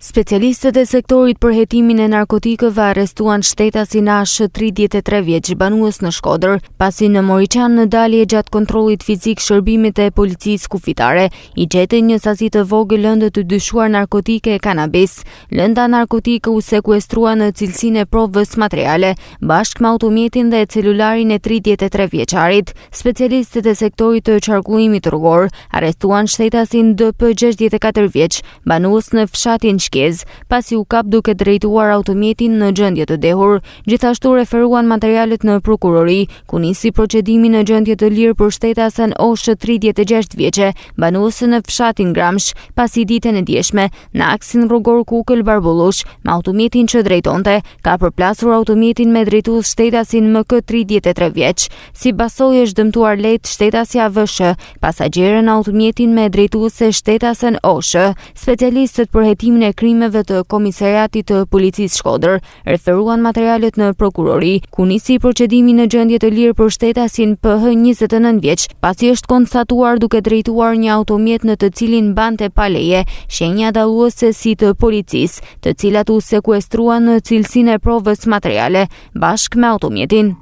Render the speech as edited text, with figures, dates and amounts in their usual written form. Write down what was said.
Specialistët e sektorit për hetimin e narkotikëve arrestuan shtetasin Ash, 33 vjeç, banues në Shkodër, pasi në Moriçan në dalje gjatë kontrollit fizik shërbimit e policisë kufitare i gjetën një sasi të vogël lëndë të dyshuar narkotike e kanabis. Lënda narkotike u sekuestrua në cilësinë e provës materiale, bashkë me automjetin dhe celularin e 33 vjeçarit. Specialistët e sektorit të qarkullimit rrugor arrestuan shtetasin DP, 64 vjeç, banues në fshatin pasi u kap duke drejtuar automjetin në gjendje të dehur. Gjithashtu referuan materialet në prokurori, ku nisi procedimi në gjendje të lirë për shtetasen Osh, 36 vjeçe, banuese në fshatin Gramsh, pasi ditën e djeshme në aksin rrugor Kukël Barbullush me automjetin që drejtonte, ka përplasur automjetin me drejtues shtetasin MK, 33 vjeç. Si pasojë është dëmtuar lehtë shtetasi AVSH, pasagerën automjetin me drejtuese shtetasen Osh. Specialistët për hetimin e krimeve të komisariatit të policisë Shkodër referuan materialet në prokurori, ku nisi procedimi në gjendje të lirë për shtetasin PH, 29 vjeç, pasi është konstatuar duke drejtuar një automjet në të cilin bante pa leje shenja dalluese si të policisë, të cilat u sekuestruan në cilësinë e provës materiale bashkë me automjetin.